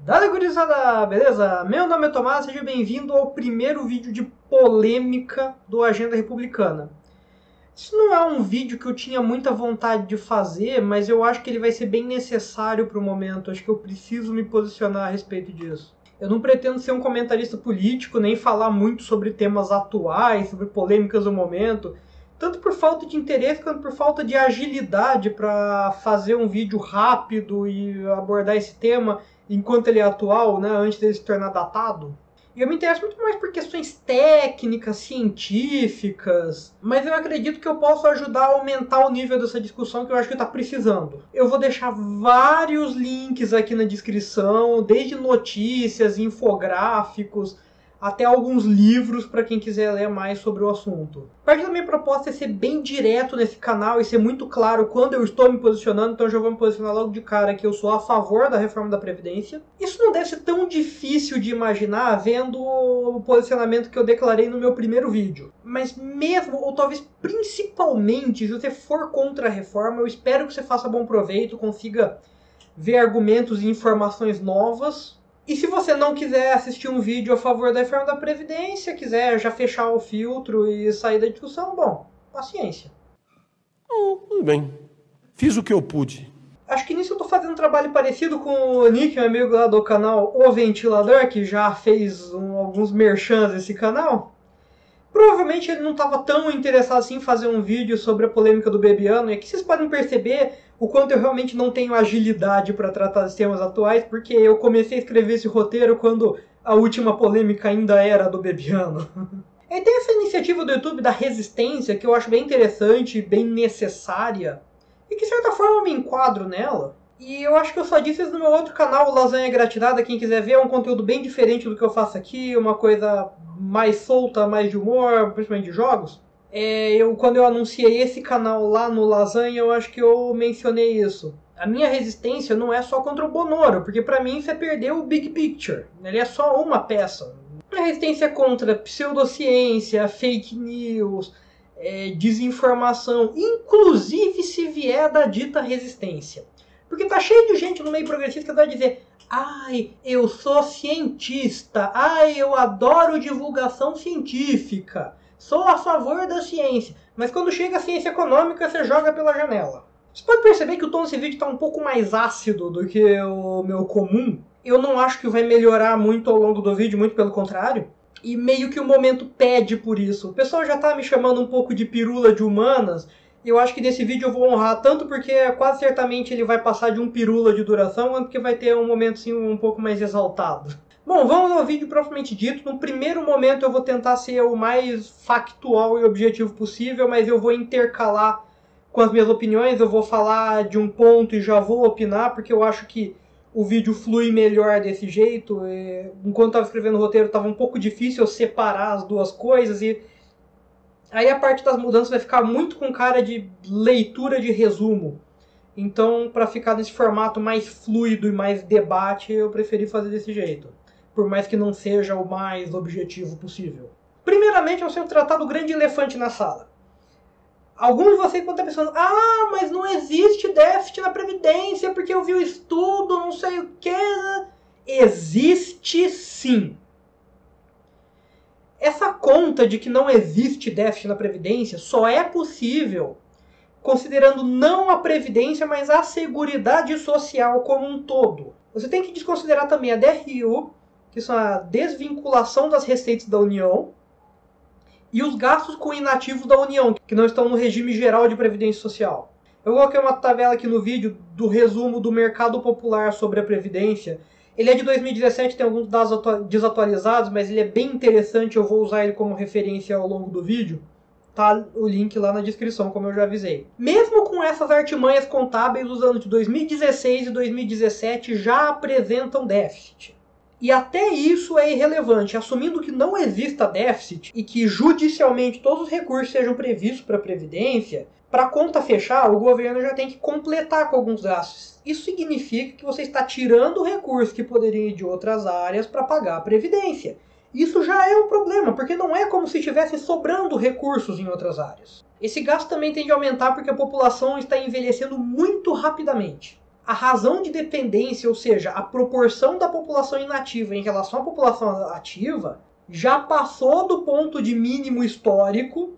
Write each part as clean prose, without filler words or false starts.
Dale, gurizada, beleza? Meu nome é Tomás, seja bem-vindo ao primeiro vídeo de polêmica do Agenda Republicana. Isso não é um vídeo que eu tinha muita vontade de fazer, mas eu acho que ele vai ser bem necessário para o momento. Acho que eu preciso me posicionar a respeito disso. Eu não pretendo ser um comentarista político, nem falar muito sobre temas atuais, sobre polêmicas do momento, tanto por falta de interesse quanto por falta de agilidade para fazer um vídeo rápido e abordar esse tema enquanto ele é atual, né, antes dele se tornar datado. E eu me interesso muito mais por questões técnicas, científicas, mas eu acredito que eu posso ajudar a aumentar o nível dessa discussão que eu acho que está precisando. Eu vou deixar vários links aqui na descrição, desde notícias, infográficos, até alguns livros para quem quiser ler mais sobre o assunto. Parte da minha proposta é ser bem direto nesse canal e ser muito claro quando eu estou me posicionando, então eu já vou me posicionar logo de cara que eu sou a favor da reforma da Previdência. Isso não deve ser tão difícil de imaginar vendo o posicionamento que eu declarei no meu primeiro vídeo. Mas mesmo, ou talvez principalmente, se você for contra a reforma, eu espero que você faça bom proveito, consiga ver argumentos e informações novas. E se você não quiser assistir um vídeo a favor da reforma da Previdência, quiser já fechar o filtro e sair da discussão, bom, paciência. Tudo bem. Fiz o que eu pude. Acho que nisso eu tô fazendo um trabalho parecido com o Nick, meu amigo lá do canal O Ventilador, que já fez alguns merchans desse canal. Provavelmente ele não estava tão interessado assim em fazer um vídeo sobre a polêmica do Bebiano, e aqui vocês podem perceber o quanto eu realmente não tenho agilidade para tratar dos temas atuais, porque eu comecei a escrever esse roteiro quando a última polêmica ainda era do Bebiano. E tem essa iniciativa do YouTube da Resistência, que eu acho bem interessante, bem necessária, e que de certa forma eu me enquadro nela. E eu acho que eu só disse isso no meu outro canal, o Lasanha Gratinada. Quem quiser ver, é um conteúdo bem diferente do que eu faço aqui, uma coisa mais solta, mais de humor, principalmente de jogos. Quando eu anunciei esse canal lá no Lasanha, eu acho que eu mencionei isso. A minha resistência não é só contra o Bonoro, porque pra mim você perdeu o big picture. Ele é só uma peça. A resistência é contra pseudociência, fake news, desinformação, inclusive se vier da dita resistência. Porque tá cheio de gente no meio progressista que vai dizer: ai, eu sou cientista, ai, eu adoro divulgação científica, sou a favor da ciência. Mas quando chega a ciência econômica, você joga pela janela. Você pode perceber que o tom desse vídeo está um pouco mais ácido do que o meu comum. Eu não acho que vai melhorar muito ao longo do vídeo, muito pelo contrário. E meio que o momento pede por isso. O pessoal já tá me chamando um pouco de pirula de humanas. E eu acho que nesse vídeo eu vou honrar tanto porque quase certamente ele vai passar de um pirula de duração, quanto porque vai ter um momento assim um pouco mais exaltado. Bom, vamos ao vídeo propriamente dito. No primeiro momento eu vou tentar ser o mais factual e objetivo possível, mas eu vou intercalar com as minhas opiniões. Eu vou falar de um ponto e já vou opinar, porque eu acho que o vídeo flui melhor desse jeito. Enquanto eu estava escrevendo o roteiro, estava um pouco difícil eu separar as duas coisas e aí a parte das mudanças vai ficar muito com cara de leitura de resumo. Então, para ficar nesse formato mais fluido e mais debate, eu preferi fazer desse jeito. Por mais que não seja o mais objetivo possível. Primeiramente, eu tenho que tratar do grande elefante na sala. Alguns de vocês podem estar pensando: ah, mas não existe déficit na Previdência, porque eu vi o estudo, não sei o que. Existe sim. Essa conta de que não existe déficit na Previdência só é possível considerando não a Previdência, mas a Seguridade Social como um todo. Você tem que desconsiderar também a DRU, que são a desvinculação das receitas da União, e os gastos com inativos da União, que não estão no regime geral de Previdência Social. Eu coloquei uma tabela aqui no vídeo do resumo do mercado popular sobre a Previdência. Ele é de 2017, tem alguns dados desatualizados, mas ele é bem interessante, eu vou usar ele como referência ao longo do vídeo. Tá o link lá na descrição, como eu já avisei. Mesmo com essas artimanhas contábeis, os anos de 2016 e 2017 já apresentam déficit. E até isso é irrelevante, assumindo que não exista déficit e que judicialmente todos os recursos sejam previstos para a Previdência, para a conta fechar, o governo já tem que completar com alguns gastos. Isso significa que você está tirando recursos que poderiam ir de outras áreas para pagar a Previdência. Isso já é um problema, porque não é como se estivesse sobrando recursos em outras áreas. Esse gasto também tende a aumentar porque a população está envelhecendo muito rapidamente. A razão de dependência, ou seja, a proporção da população inativa em relação à população ativa, já passou do ponto de mínimo histórico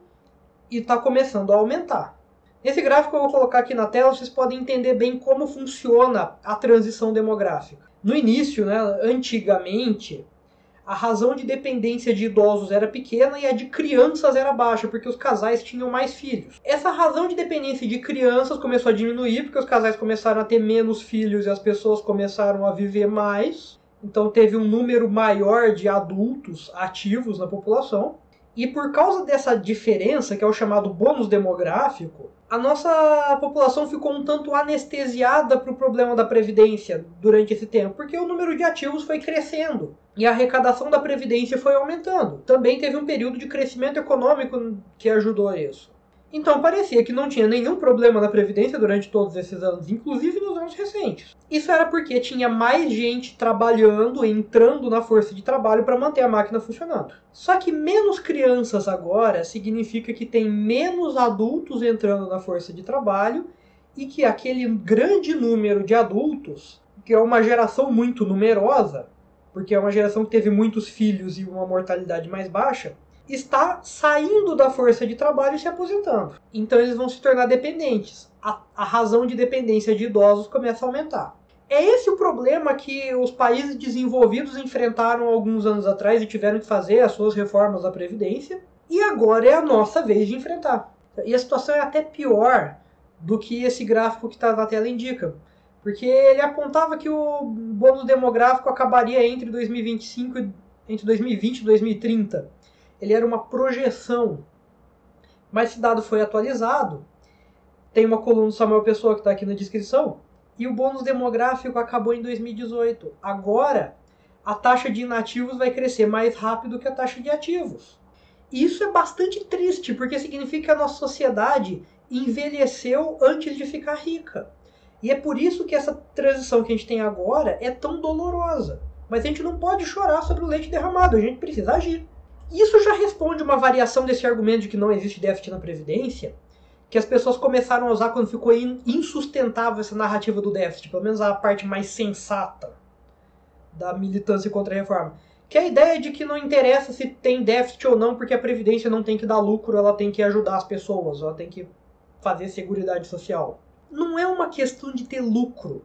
e está começando a aumentar. Nesse gráfico eu vou colocar aqui na tela, vocês podem entender bem como funciona a transição demográfica. No início, antigamente, a razão de dependência de idosos era pequena e a de crianças era baixa, porque os casais tinham mais filhos. Essa razão de dependência de crianças começou a diminuir, porque os casais começaram a ter menos filhos e as pessoas começaram a viver mais. Então teve um número maior de adultos ativos na população. E por causa dessa diferença, que é o chamado bônus demográfico, a nossa população ficou um tanto anestesiada para o problema da Previdência durante esse tempo, porque o número de ativos foi crescendo e a arrecadação da Previdência foi aumentando. Também teve um período de crescimento econômico que ajudou a isso. Então parecia que não tinha nenhum problema na Previdência durante todos esses anos, inclusive nos anos recentes. Isso era porque tinha mais gente trabalhando, entrando na força de trabalho para manter a máquina funcionando. Só que menos crianças agora significa que tem menos adultos entrando na força de trabalho e que aquele grande número de adultos, que é uma geração muito numerosa, porque é uma geração que teve muitos filhos e uma mortalidade mais baixa, está saindo da força de trabalho e se aposentando. Então eles vão se tornar dependentes. A razão de dependência de idosos começa a aumentar. É esse o problema que os países desenvolvidos enfrentaram alguns anos atrás e tiveram que fazer as suas reformas da Previdência. E agora é a nossa vez de enfrentar. E a situação é até pior do que esse gráfico que está na tela indica. Porque ele apontava que o bônus demográfico acabaria entre 2025 entre 2020 e 2030. Ele era uma projeção. Mas esse dado foi atualizado. Tem uma coluna do Samuel Pessoa que está aqui na descrição. E o bônus demográfico acabou em 2018. Agora, a taxa de inativos vai crescer mais rápido que a taxa de ativos. E isso é bastante triste, porque significa que a nossa sociedade envelheceu antes de ficar rica. E é por isso que essa transição que a gente tem agora é tão dolorosa. Mas a gente não pode chorar sobre o leite derramado, a gente precisa agir. Isso já responde uma variação desse argumento de que não existe déficit na Previdência, que as pessoas começaram a usar quando ficou insustentável essa narrativa do déficit, pelo menos a parte mais sensata da militância contra a reforma. Que é a ideia de que não interessa se tem déficit ou não, porque a Previdência não tem que dar lucro, ela tem que ajudar as pessoas, ela tem que fazer seguridade social. Não é uma questão de ter lucro.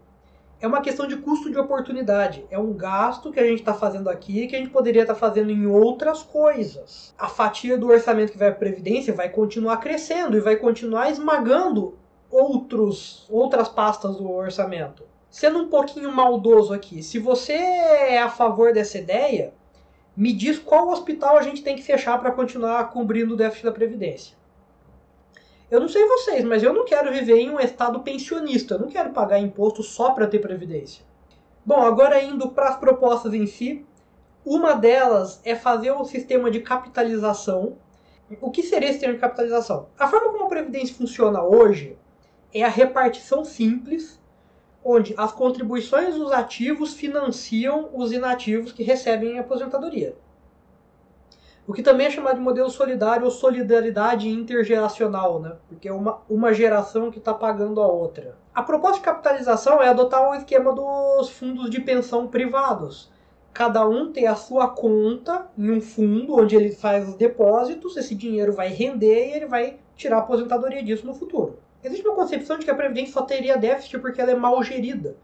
É uma questão de custo de oportunidade. É um gasto que a gente está fazendo aqui que a gente poderia estar fazendo em outras coisas. A fatia do orçamento que vai para a Previdência vai continuar crescendo e vai continuar esmagando outras pastas do orçamento. Sendo um pouquinho maldoso aqui, se você é a favor dessa ideia, me diz qual hospital a gente tem que fechar para continuar cobrindo o déficit da Previdência. Eu não sei vocês, mas eu não quero viver em um estado pensionista. Eu não quero pagar imposto só para ter Previdência. Bom, agora indo para as propostas em si. Uma delas é fazer um sistema de capitalização. O que seria esse sistema de capitalização? A forma como a Previdência funciona hoje é a repartição simples, onde as contribuições dos ativos financiam os inativos que recebem a aposentadoria. O que também é chamado de modelo solidário ou solidariedade intergeracional, né? Porque é uma geração que está pagando a outra. A proposta de capitalização é adotar o esquema dos fundos de pensão privados. Cada um tem a sua conta em um fundo onde ele faz os depósitos, esse dinheiro vai render e ele vai tirar a aposentadoria disso no futuro. Existe uma concepção de que a Previdência só teria déficit porque ela é mal gerida.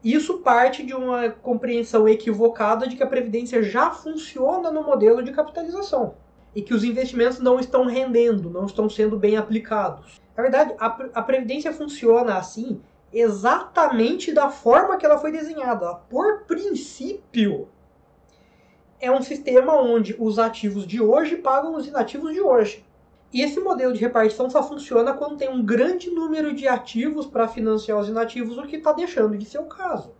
Isso parte de uma compreensão equivocada de que a Previdência já funciona no modelo de capitalização e que os investimentos não estão rendendo, não estão sendo bem aplicados. Na verdade, a Previdência funciona assim exatamente da forma que ela foi desenhada. Por princípio, é um sistema onde os ativos de hoje pagam os inativos de hoje. E esse modelo de repartição só funciona quando tem um grande número de ativos para financiar os inativos, o que está deixando de ser o caso.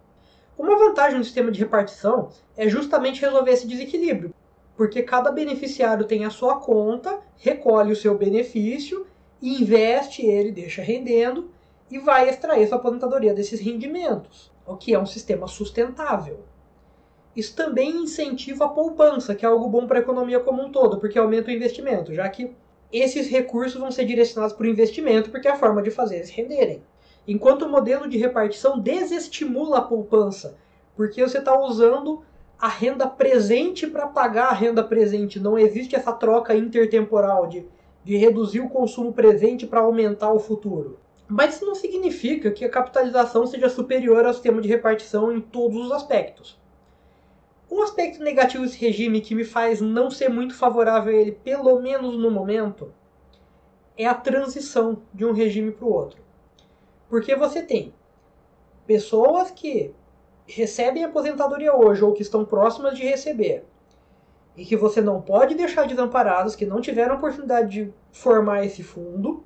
Uma vantagem do sistema de repartição é justamente resolver esse desequilíbrio, porque cada beneficiário tem a sua conta, recolhe o seu benefício, investe ele, deixa rendendo e vai extrair sua aposentadoria desses rendimentos, o que é um sistema sustentável. Isso também incentiva a poupança, que é algo bom para a economia como um todo, porque aumenta o investimento, já que esses recursos vão ser direcionados para o investimento, porque é a forma de fazer eles renderem. enquanto o modelo de repartição desestimula a poupança, porque você está usando a renda presente para pagar a renda presente. Não existe essa troca intertemporal de reduzir o consumo presente para aumentar o futuro. Mas isso não significa que a capitalização seja superior ao sistema de repartição em todos os aspectos. Um aspecto negativo desse regime que me faz não ser muito favorável a ele, pelo menos no momento, é a transição de um regime para o outro. Porque você tem pessoas que recebem aposentadoria hoje ou que estão próximas de receber e que você não pode deixar desamparadas, que não tiveram oportunidade de formar esse fundo,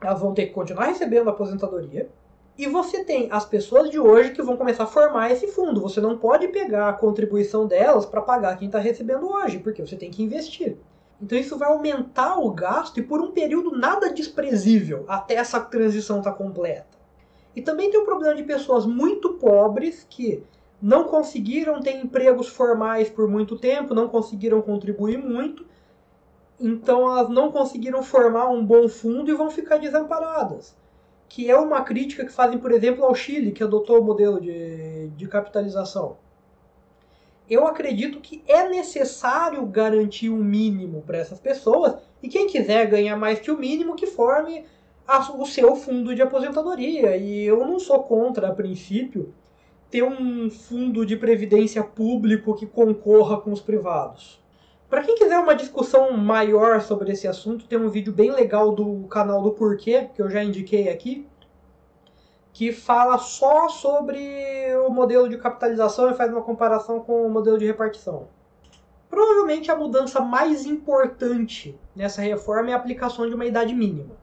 elas vão ter que continuar recebendo a aposentadoria. E você tem as pessoas de hoje que vão começar a formar esse fundo. Você não pode pegar a contribuição delas para pagar quem está recebendo hoje, porque você tem que investir. Então isso vai aumentar o gasto e por um período nada desprezível até essa transição estar completa. E também tem o problema de pessoas muito pobres que não conseguiram ter empregos formais por muito tempo, não conseguiram contribuir muito, então elas não conseguiram formar um bom fundo e vão ficar desamparadas. Que é uma crítica que fazem, por exemplo, ao Chile, que adotou o modelo de capitalização. Eu acredito que é necessário garantir um mínimo para essas pessoas, e quem quiser ganhar mais que o mínimo, que forme o seu fundo de aposentadoria. E eu não sou contra, a princípio, ter um fundo de previdência público que concorra com os privados. Para quem quiser uma discussão maior sobre esse assunto, tem um vídeo bem legal do canal do Porquê, que eu já indiquei aqui, que fala só sobre o modelo de capitalização e faz uma comparação com o modelo de repartição. Provavelmente a mudança mais importante nessa reforma é a aplicação de uma idade mínima.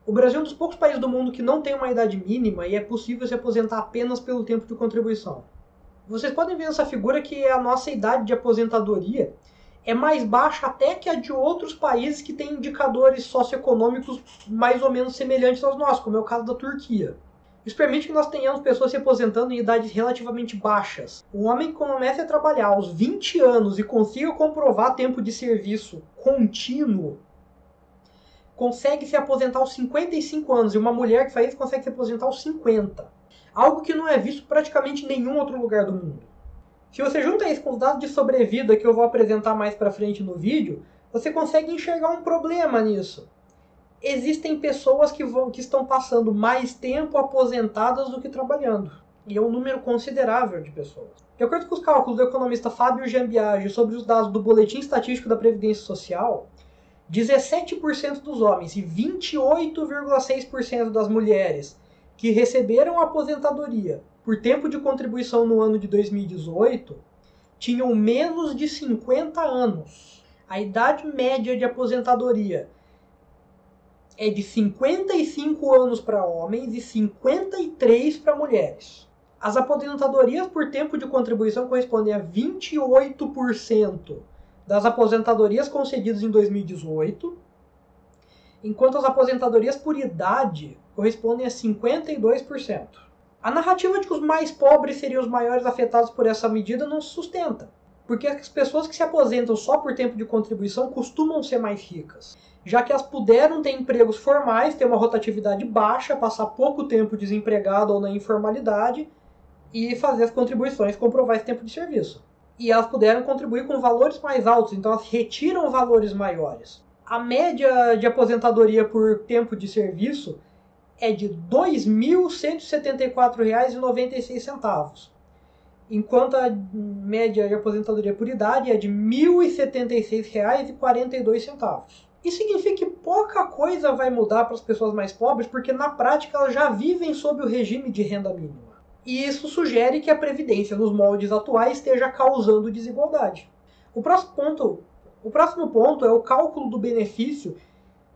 O Brasil é um dos poucos países do mundo que não tem uma idade mínima e é possível se aposentar apenas pelo tempo de contribuição. Vocês podem ver nessa figura que a nossa idade de aposentadoria é mais baixa até que a de outros países que têm indicadores socioeconômicos mais ou menos semelhantes aos nossos, como é o caso da Turquia. Isso permite que nós tenhamos pessoas se aposentando em idades relativamente baixas. Um homem que comece a trabalhar aos 20 anos e consiga comprovar tempo de serviço contínuo, consegue se aposentar aos 55 anos, e uma mulher que faz isso consegue se aposentar aos 50. Algo que não é visto praticamente em nenhum outro lugar do mundo. Se você junta isso com os dados de sobrevida que eu vou apresentar mais pra frente no vídeo, você consegue enxergar um problema nisso. Existem pessoas que estão passando mais tempo aposentadas do que trabalhando. E é um número considerável de pessoas. De acordo com os cálculos do economista Fábio Giambiagi sobre os dados do Boletim Estatístico da Previdência Social, 17% dos homens e 28,6% das mulheres que receberam a aposentadoria por tempo de contribuição no ano de 2018 tinham menos de 50 anos. A idade média de aposentadoria é de 55 anos para homens e 53 para mulheres. As aposentadorias por tempo de contribuição correspondem a 28% das aposentadorias concedidas em 2018, enquanto as aposentadorias por idade correspondem a 52%. A narrativa de que os mais pobres seriam os maiores afetados por essa medida não se sustenta, porque as pessoas que se aposentam só por tempo de contribuição costumam ser mais ricas, já que elas puderam ter empregos formais, ter uma rotatividade baixa, passar pouco tempo desempregado ou na informalidade e fazer as contribuições, comprovar esse tempo de serviço. E elas puderam contribuir com valores mais altos, então elas retiram valores maiores. A média de aposentadoria por tempo de serviço é de R$ 2.174,96, enquanto a média de aposentadoria por idade é de R$ 1.076,42. Isso significa que pouca coisa vai mudar para as pessoas mais pobres, porque na prática elas já vivem sob o regime de renda mínima. E isso sugere que a Previdência, nos moldes atuais, esteja causando desigualdade. O próximo ponto é o cálculo do benefício,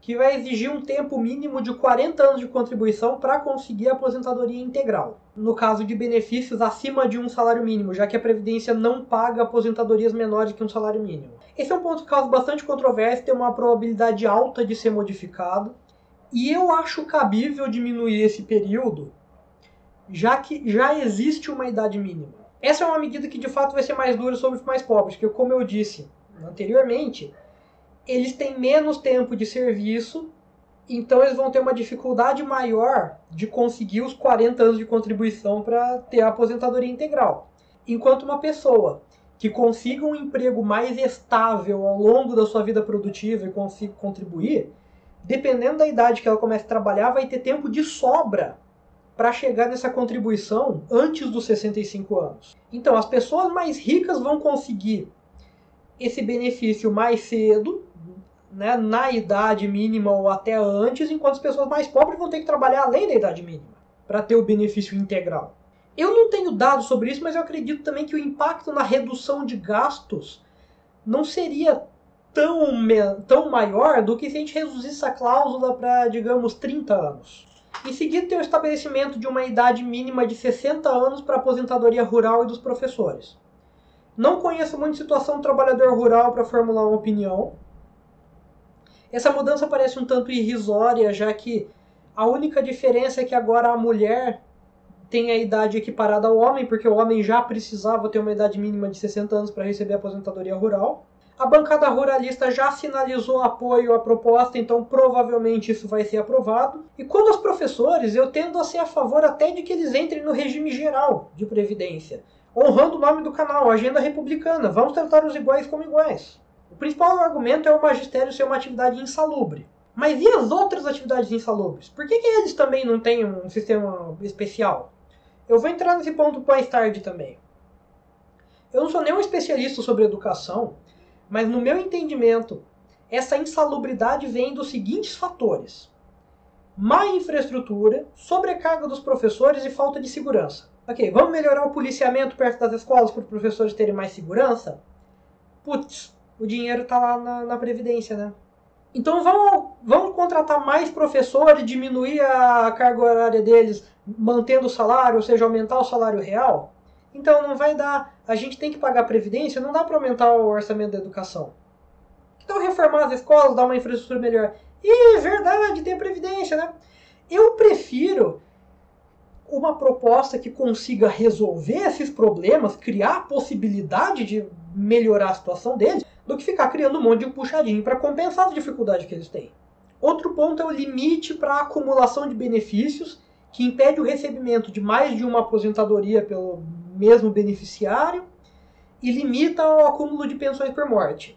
que vai exigir um tempo mínimo de 40 anos de contribuição para conseguir a aposentadoria integral, no caso de benefícios acima de um salário mínimo, já que a Previdência não paga aposentadorias menores que um salário mínimo. Esse é um ponto que causa bastante controvérsia, tem uma probabilidade alta de ser modificado, e eu acho cabível diminuir esse período, já que já existe uma idade mínima. Essa é uma medida que de fato vai ser mais dura sobre os mais pobres, porque como eu disse anteriormente, eles têm menos tempo de serviço Então eles vão ter uma dificuldade maior de conseguir os 40 anos de contribuição para ter a aposentadoria integral. Enquanto uma pessoa que consiga um emprego mais estável ao longo da sua vida produtiva e consiga contribuir, dependendo da idade que ela comece a trabalhar, vai ter tempo de sobra para chegar nessa contribuição antes dos 65 anos. Então, as pessoas mais ricas vão conseguir esse benefício mais cedo, né, na idade mínima ou até antes, enquanto as pessoas mais pobres vão ter que trabalhar além da idade mínima para ter o benefício integral. Eu não tenho dados sobre isso, mas eu acredito também que o impacto na redução de gastos não seria tão maior do que se a gente reduzisse a cláusula para, digamos, 30 anos. Em seguida, tem o estabelecimento de uma idade mínima de 60 anos para a aposentadoria rural e dos professores. Não conheço muito a situação do trabalhador rural para formular uma opinião. Essa mudança parece um tanto irrisória, já que a única diferença é que agora a mulher tem a idade equiparada ao homem, porque o homem já precisava ter uma idade mínima de 60 anos para receber a aposentadoria rural. A bancada ruralista já sinalizou apoio à proposta, então provavelmente isso vai ser aprovado. E quanto aos professores, eu tendo a ser a favor até de que eles entrem no regime geral de previdência, honrando o nome do canal, Agenda Republicana. Vamos tratar os iguais como iguais. O principal argumento é o magistério ser uma atividade insalubre. Mas e as outras atividades insalubres? Por que eles também não têm um sistema especial? Eu vou entrar nesse ponto mais tarde também. Eu não sou nenhum especialista sobre educação, mas no meu entendimento, essa insalubridade vem dos seguintes fatores: má infraestrutura, sobrecarga dos professores e falta de segurança. Ok, vamos melhorar o policiamento perto das escolas para os professores terem mais segurança? Putz, o dinheiro está lá na Previdência, né? Então vamos contratar mais professores, diminuir a carga horária deles, mantendo o salário, ou seja, aumentar o salário real? Então não vai dar. A gente tem que pagar a Previdência, não dá para aumentar o orçamento da educação. Então reformar as escolas, dar uma infraestrutura melhor. E verdade, tem a Previdência, né? Eu prefiro uma proposta que consiga resolver esses problemas, criar a possibilidade de melhorar a situação deles, do que ficar criando um monte de puxadinho para compensar as dificuldades que eles têm. Outro ponto é o limite para a acumulação de benefícios, que impede o recebimento de mais de uma aposentadoria pelo mesmo beneficiário e limita o acúmulo de pensões por morte.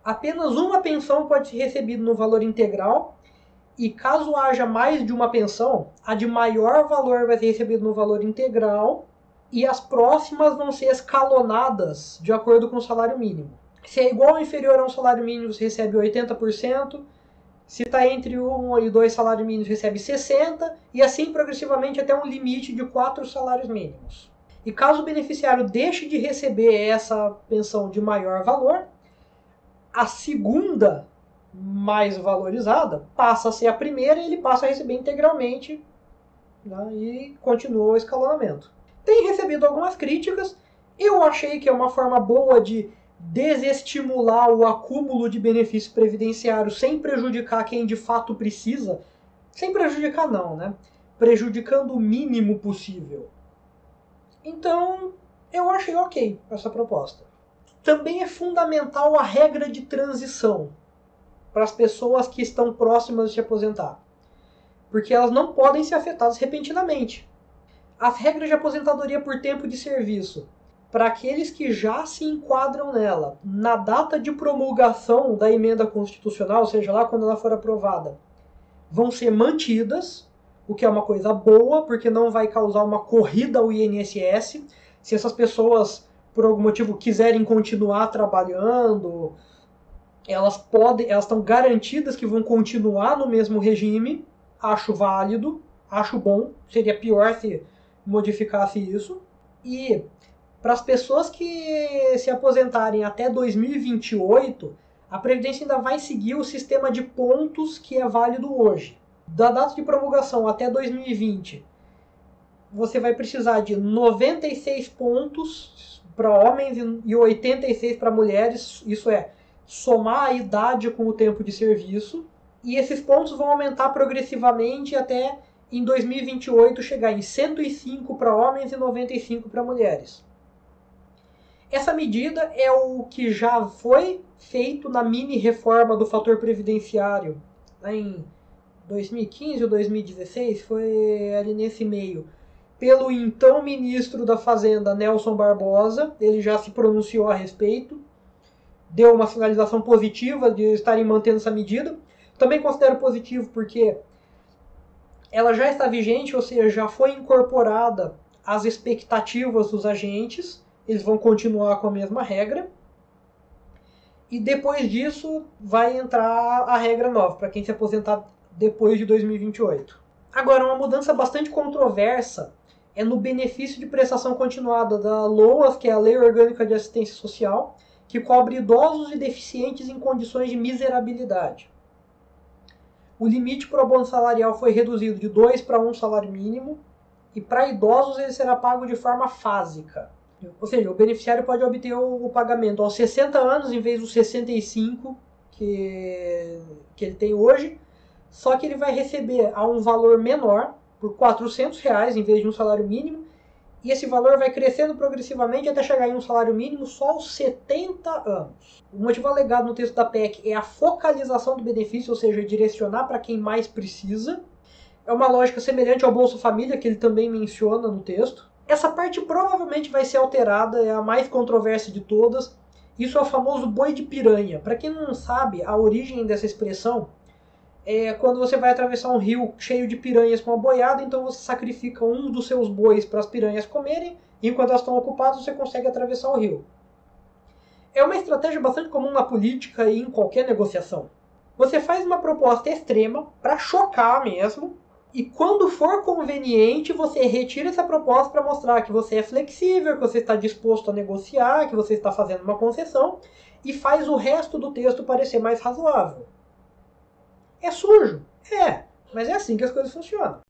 Apenas uma pensão pode ser recebida no valor integral e caso haja mais de uma pensão, a de maior valor vai ser recebida no valor integral e as próximas vão ser escalonadas de acordo com o salário mínimo. Se é igual ou inferior a um salário mínimo, você recebe 80%. Se está entre 1 e 2 salários mínimos, recebe 60%, e assim progressivamente até um limite de 4 salários mínimos. E caso o beneficiário deixe de receber essa pensão de maior valor, a segunda mais valorizada passa a ser a primeira e ele passa a receber integralmente, né, e continua o escalonamento. Tem recebido algumas críticas. Eu achei que é uma forma boa de desestimular o acúmulo de benefícios previdenciários sem prejudicar quem de fato precisa. Sem prejudicar não, né? Prejudicando o mínimo possível. Então, eu achei ok essa proposta. Também é fundamental a regra de transição para as pessoas que estão próximas de se aposentar, porque elas não podem ser afetadas repentinamente. As regras de aposentadoria por tempo de serviço para aqueles que já se enquadram nela na data de promulgação da emenda constitucional, ou seja, lá quando ela for aprovada, vão ser mantidas, o que é uma coisa boa, porque não vai causar uma corrida ao INSS. Se essas pessoas, por algum motivo, quiserem continuar trabalhando, elas estão garantidas que vão continuar no mesmo regime. Acho válido, acho bom. Seria pior se modificasse isso. E para as pessoas que se aposentarem até 2028, a Previdência ainda vai seguir o sistema de pontos que é válido hoje. Da data de promulgação até 2020, você vai precisar de 96 pontos para homens e 86 para mulheres. Isso é, somar a idade com o tempo de serviço. E esses pontos vão aumentar progressivamente até em 2028 chegar em 105 para homens e 95 para mulheres. Essa medida é o que já foi feito na mini reforma do fator previdenciário lá em 2015 ou 2016, foi ali nesse meio, pelo então ministro da Fazenda, Nelson Barbosa. Ele já se pronunciou a respeito, deu uma sinalização positiva de estarem mantendo essa medida. Também considero positivo porque ela já está vigente, ou seja, já foi incorporada às expectativas dos agentes, eles vão continuar com a mesma regra. E depois disso vai entrar a regra nova, para quem se aposentar depois de 2028. Agora, uma mudança bastante controversa é no benefício de prestação continuada da LOAS, que é a Lei Orgânica de Assistência Social, que cobre idosos e deficientes em condições de miserabilidade. O limite para o abono salarial foi reduzido de 2 para 1 salário mínimo, e para idosos ele será pago de forma fásica. Ou seja, o beneficiário pode obter o pagamento aos 60 anos em vez dos 65 que ele tem hoje, só que ele vai receber a um valor menor, por R$400 em vez de um salário mínimo, e esse valor vai crescendo progressivamente até chegar em um salário mínimo só aos 70 anos. O motivo alegado no texto da PEC é a focalização do benefício, ou seja, direcionar para quem mais precisa. É uma lógica semelhante ao Bolsa Família, que ele também menciona no texto. Essa parte provavelmente vai ser alterada, é a mais controversa de todas. Isso é o famoso boi de piranha. Para quem não sabe, a origem dessa expressão é quando você vai atravessar um rio cheio de piranhas com uma boiada, então você sacrifica um dos seus bois para as piranhas comerem, e enquanto elas estão ocupadas você consegue atravessar o rio. É uma estratégia bastante comum na política e em qualquer negociação. Você faz uma proposta extrema para chocar mesmo, e quando for conveniente você retira essa proposta para mostrar que você é flexível, que você está disposto a negociar, que você está fazendo uma concessão, e faz o resto do texto parecer mais razoável. É sujo? É, mas é assim que as coisas funcionam.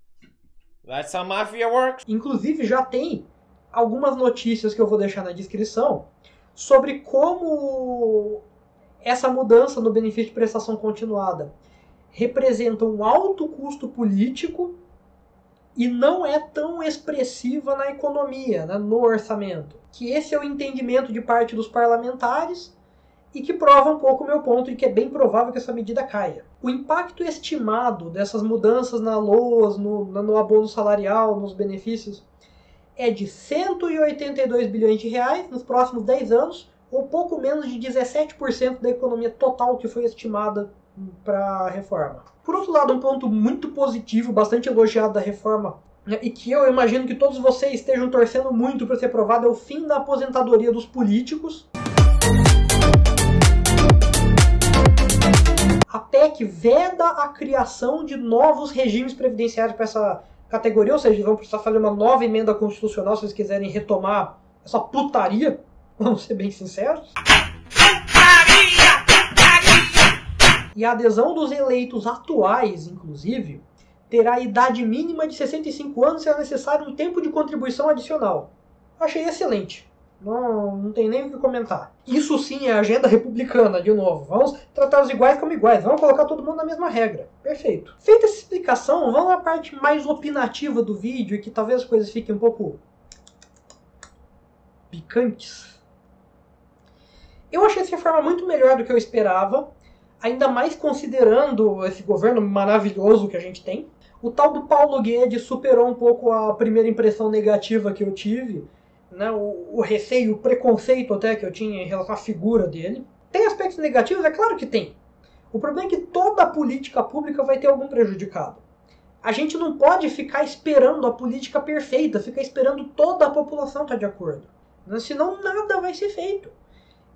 That's how mafia works. Inclusive já tem algumas notícias que eu vou deixar na descrição sobre como essa mudança no benefício de prestação continuada representa um alto custo político e não é tão expressiva na economia, né, no orçamento. Que esse é o entendimento de parte dos parlamentares e que prova um pouco o meu ponto de que é bem provável que essa medida caia. O impacto estimado dessas mudanças na LOAS, no abono salarial, nos benefícios, é de 182 bilhões de reais nos próximos 10 anos, ou pouco menos de 17% da economia total que foi estimada para a reforma. Por outro lado, um ponto muito positivo, bastante elogiado da reforma, né, e que eu imagino que todos vocês estejam torcendo muito para ser aprovado, é o fim da aposentadoria dos políticos. A PEC veda a criação de novos regimes previdenciários para essa categoria, ou seja, eles vão precisar fazer uma nova emenda constitucional se eles quiserem retomar essa putaria, vamos ser bem sinceros. E a adesão dos eleitos atuais, inclusive, terá a idade mínima de 65 anos e será necessário um tempo de contribuição adicional. Achei excelente. Não tem nem o que comentar. Isso sim é agenda republicana, de novo. Vamos tratar os iguais como iguais. Vamos colocar todo mundo na mesma regra. Perfeito. Feita essa explicação, vamos à parte mais opinativa do vídeo e que talvez as coisas fiquem um pouco picantes. Eu achei essa reforma muito melhor do que eu esperava, ainda mais considerando esse governo maravilhoso que a gente tem. O tal do Paulo Guedes superou um pouco a primeira impressão negativa que eu tive, né, o receio, o preconceito até que eu tinha em relação à figura dele. Tem aspectos negativos? É claro que tem. O problema é que toda a política pública vai ter algum prejudicado. A gente não pode ficar esperando a política perfeita, ficar esperando toda a população estar de acordo, né? Senão nada vai ser feito.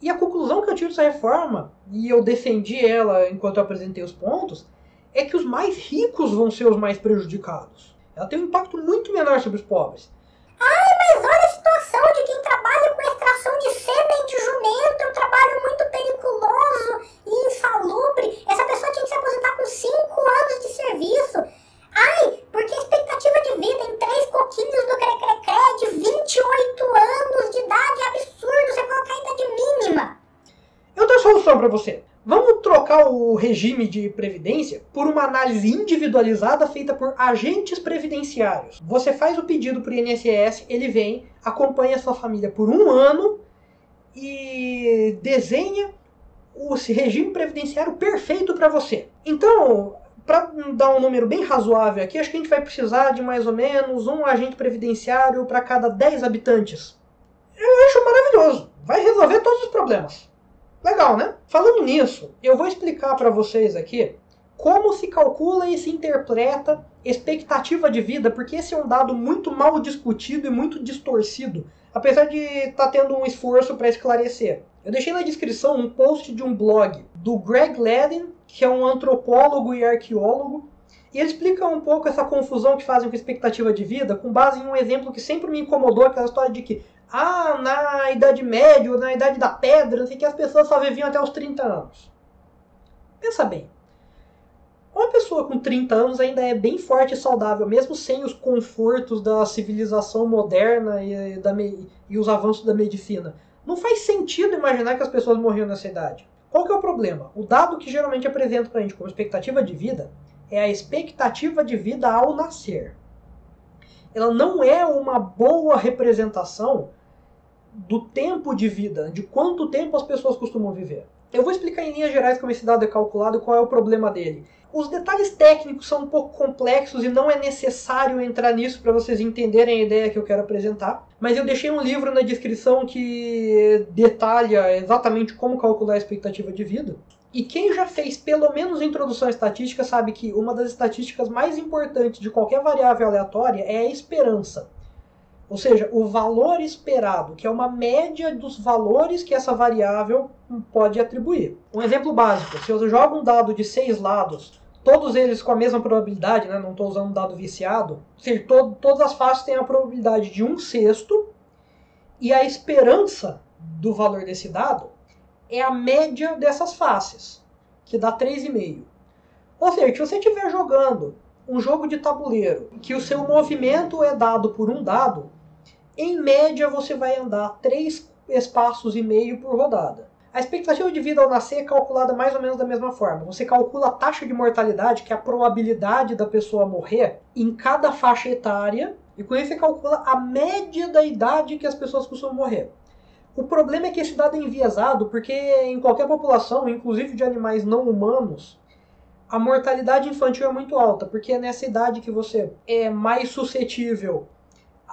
E a conclusão que eu tiro dessa reforma, e eu defendi ela enquanto eu apresentei os pontos, é que os mais ricos vão ser os mais prejudicados. Ela tem um impacto muito menor sobre os pobres. Mas olha a situação de quem trabalha com extração de sêmen de jumento, é um trabalho muito periculoso e insalubre. Essa pessoa tinha que se aposentar com 5 anos de serviço. Porque a expectativa de vida em 3 coquinhos do Crecrecré de 28 anos de idade é absurdo, você colocar a idade mínima. Eu tenho solução para você. Vamos trocar o regime de previdência por uma análise individualizada feita por agentes previdenciários. Você faz o pedido para o INSS, ele vem, acompanha a sua família por 1 ano e desenha o regime previdenciário perfeito para você. Então, para dar um número bem razoável aqui, acho que a gente vai precisar de mais ou menos um agente previdenciário para cada 10 habitantes. Eu acho maravilhoso. Vai resolver todos os problemas. Legal, né? Falando nisso, eu vou explicar para vocês aqui como se calcula e se interpreta expectativa de vida, porque esse é um dado muito mal discutido e muito distorcido, apesar de estar tendo um esforço para esclarecer. Eu deixei na descrição um post de um blog do Greg Ledin, que é um antropólogo e arqueólogo, e ele explica um pouco essa confusão que fazem com expectativa de vida, com base em um exemplo que sempre me incomodou, aquela história de que na Idade Média, ou na Idade da Pedra, não sei o que, as pessoas só viviam até os 30 anos. Pensa bem. Uma pessoa com 30 anos ainda é bem forte e saudável, mesmo sem os confortos da civilização moderna e os avanços da medicina. Não faz sentido imaginar que as pessoas morriam nessa idade. Qual que é o problema? O dado que geralmente apresenta pra gente como expectativa de vida é a expectativa de vida ao nascer. Ela não é uma boa representação do tempo de vida, de quanto tempo as pessoas costumam viver. Eu vou explicar em linhas gerais como esse dado é calculado e qual é o problema dele. Os detalhes técnicos são um pouco complexos e não é necessário entrar nisso para vocês entenderem a ideia que eu quero apresentar. Mas eu deixei um livro na descrição que detalha exatamente como calcular a expectativa de vida. E quem já fez pelo menos introdução à estatística sabe que uma das estatísticas mais importantes de qualquer variável aleatória é a esperança. Ou seja, o valor esperado, que é uma média dos valores que essa variável pode atribuir. Um exemplo básico, se eu jogo um dado de 6 lados, todos eles com a mesma probabilidade, né? Não estou usando um dado viciado, ou seja, todas as faces têm a probabilidade de 1/6, e a esperança do valor desse dado é a média dessas faces, que dá 3,5. Ou seja, se você estiver jogando um jogo de tabuleiro, que o seu movimento é dado por um dado, em média você vai andar 3,5 espaços por rodada. A expectativa de vida ao nascer é calculada mais ou menos da mesma forma. Você calcula a taxa de mortalidade, que é a probabilidade da pessoa morrer, em cada faixa etária, e com isso você calcula a média da idade que as pessoas costumam morrer. O problema é que esse dado é enviesado, porque em qualquer população, inclusive de animais não humanos, a mortalidade infantil é muito alta, porque é nessa idade que você é mais suscetível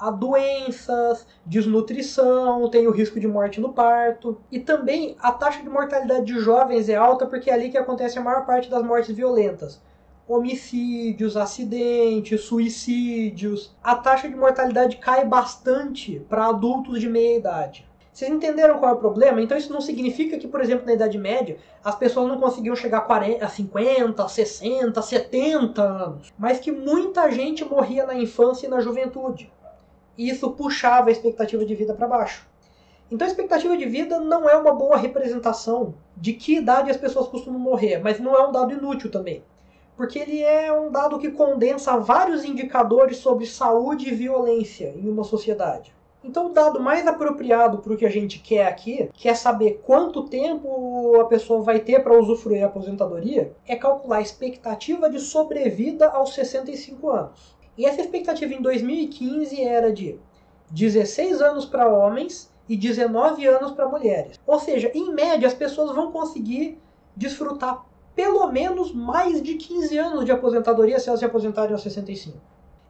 a doenças, desnutrição, tem o risco de morte no parto. E também a taxa de mortalidade de jovens é alta porque é ali que acontece a maior parte das mortes violentas. Homicídios, acidentes, suicídios. A taxa de mortalidade cai bastante para adultos de meia idade. Vocês entenderam qual é o problema? Então isso não significa que, por exemplo, na Idade Média, as pessoas não conseguiam chegar a 50, 60, 70 anos. Mas que muita gente morria na infância e na juventude. E isso puxava a expectativa de vida para baixo. Então a expectativa de vida não é uma boa representação de que idade as pessoas costumam morrer, mas não é um dado inútil também. Porque ele é um dado que condensa vários indicadores sobre saúde e violência em uma sociedade. Então o dado mais apropriado para o que a gente quer aqui, que é saber quanto tempo a pessoa vai ter para usufruir a aposentadoria, é calcular a expectativa de sobrevida aos 65 anos. E essa expectativa em 2015 era de 16 anos para homens e 19 anos para mulheres. Ou seja, em média, as pessoas vão conseguir desfrutar pelo menos mais de 15 anos de aposentadoria se elas se aposentarem aos 65.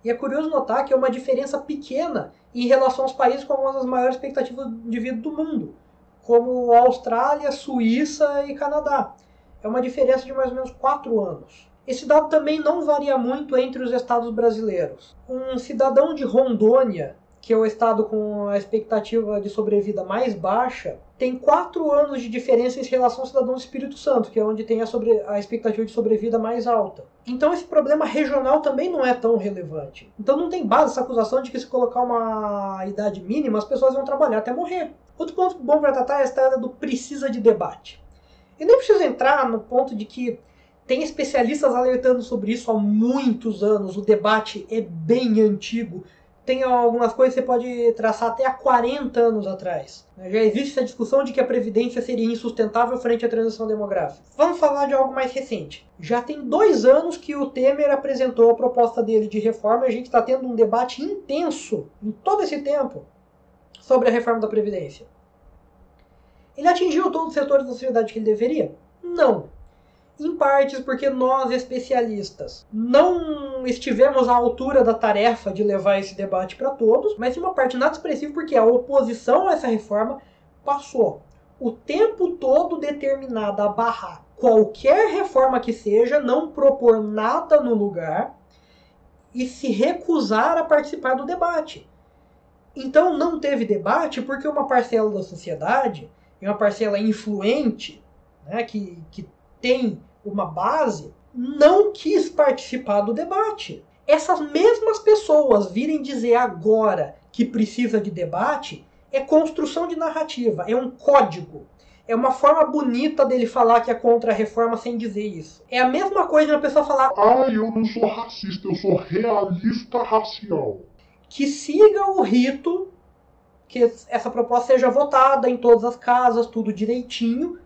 E é curioso notar que é uma diferença pequena em relação aos países com uma das maiores expectativas de vida do mundo, como a Austrália, Suíça e Canadá. É uma diferença de mais ou menos 4 anos. Esse dado também não varia muito entre os estados brasileiros. Um cidadão de Rondônia, que é o estado com a expectativa de sobrevida mais baixa, tem 4 anos de diferença em relação ao cidadão do Espírito Santo, que é onde tem a expectativa de sobrevida mais alta. Então esse problema regional também não é tão relevante. Então não tem base essa acusação de que se colocar uma idade mínima, as pessoas vão trabalhar até morrer. Outro ponto bom para tratar é a história do precisa de debate. Eu nem preciso entrar no ponto de que tem especialistas alertando sobre isso há muitos anos, o debate é bem antigo. Tem algumas coisas que você pode traçar até há 40 anos atrás. Já existe essa discussão de que a Previdência seria insustentável frente à transição demográfica. Vamos falar de algo mais recente. Já tem 2 anos que o Temer apresentou a proposta dele de reforma e a gente está tendo um debate intenso, em todo esse tempo, sobre a reforma da Previdência. Ele atingiu todos os setores da sociedade que ele deveria? Não. Em partes porque nós, especialistas, não estivemos à altura da tarefa de levar esse debate para todos, mas em uma parte nada expressiva porque a oposição a essa reforma passou o tempo todo determinada a barrar qualquer reforma que seja, não propor nada no lugar e se recusar a participar do debate. Então não teve debate porque uma parcela da sociedade, uma parcela influente, né, que tem uma base, não quis participar do debate. Essas mesmas pessoas virem dizer agora que precisa de debate é construção de narrativa, é um código. É uma forma bonita dele falar que é contra a reforma sem dizer isso. É a mesma coisa de uma pessoa falar: eu não sou racista, eu sou realista racial. Que siga o rito, que essa proposta seja votada em todas as casas, tudo direitinho,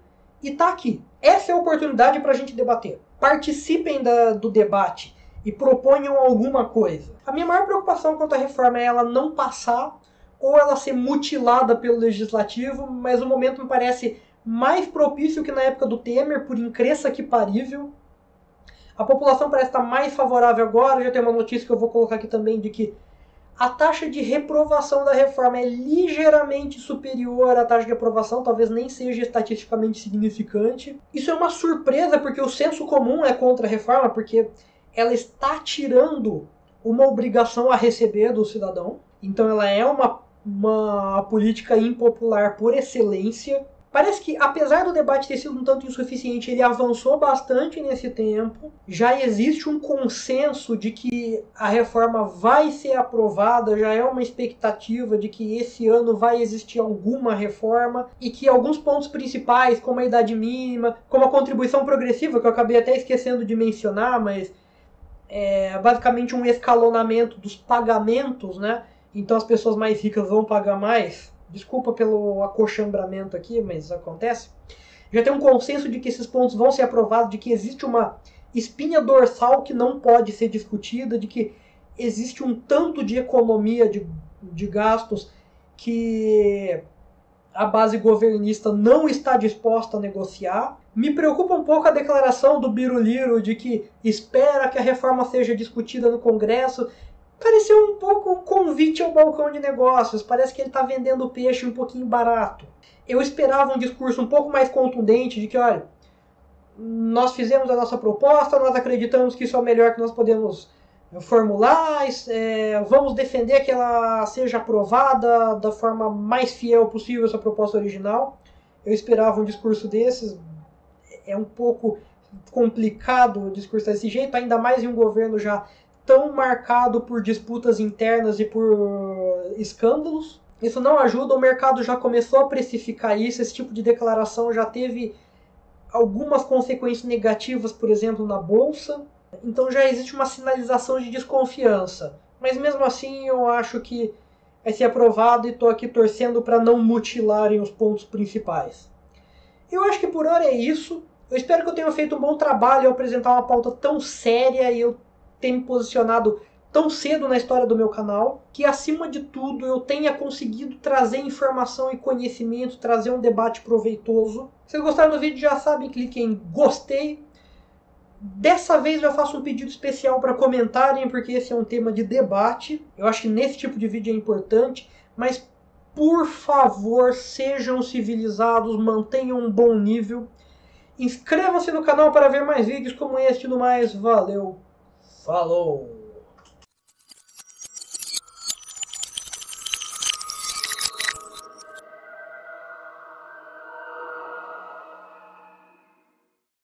e tá aqui. Essa é a oportunidade para a gente debater. Participem do debate e proponham alguma coisa. A minha maior preocupação quanto à reforma é ela não passar ou ela ser mutilada pelo legislativo, mas o momento me parece mais propício que na época do Temer, por incrível que parível. A população parece estar mais favorável agora. Já tem uma notícia que eu vou colocar aqui também de que a taxa de reprovação da reforma é ligeiramente superior à taxa de aprovação, talvez nem seja estatisticamente significante. Isso é uma surpresa, porque o senso comum é contra a reforma, porque ela está tirando uma obrigação a receber do cidadão. Então ela é uma política impopular por excelência. Parece que, apesar do debate ter sido um tanto insuficiente, ele avançou bastante nesse tempo. Já existe um consenso de que a reforma vai ser aprovada, já é uma expectativa de que esse ano vai existir alguma reforma e que alguns pontos principais, como a idade mínima, como a contribuição progressiva, que eu acabei até esquecendo de mencionar, mas é basicamente um escalonamento dos pagamentos, né? Então as pessoas mais ricas vão pagar mais. Desculpa pelo acochambramento aqui, mas acontece. Já tem um consenso de que esses pontos vão ser aprovados, de que existe uma espinha dorsal que não pode ser discutida, de que existe um tanto de economia de gastos que a base governista não está disposta a negociar. Me preocupa um pouco a declaração do Biruliro de que espera que a reforma seja discutida no Congresso. Pareceu um pouco um convite ao balcão de negócios. Parece que ele está vendendo peixe um pouquinho barato. Eu esperava um discurso um pouco mais contundente de que, olha, nós fizemos a nossa proposta, nós acreditamos que isso é o melhor que nós podemos formular, vamos defender que ela seja aprovada da forma mais fiel possível essa proposta original. Eu esperava um discurso desses. É um pouco complicado o discurso desse jeito, ainda mais em um governo já tão marcado por disputas internas e por escândalos. Isso não ajuda, o mercado já começou a precificar isso, esse tipo de declaração já teve algumas consequências negativas, por exemplo, na Bolsa. Então já existe uma sinalização de desconfiança. Mas mesmo assim eu acho que vai ser aprovado e estou aqui torcendo para não mutilarem os pontos principais. Eu acho que por hora é isso. Eu espero que eu tenha feito um bom trabalho ao apresentar uma pauta tão séria e eu ter me posicionado tão cedo na história do meu canal, que acima de tudo eu tenha conseguido trazer informação e conhecimento, trazer um debate proveitoso. Se vocês gostaram do vídeo, já sabem, cliquem em gostei. Dessa vez eu faço um pedido especial para comentarem, porque esse é um tema de debate. Eu acho que nesse tipo de vídeo é importante, mas por favor, sejam civilizados, mantenham um bom nível. Inscrevam-se no canal para ver mais vídeos como este e no mais. Valeu! Falou!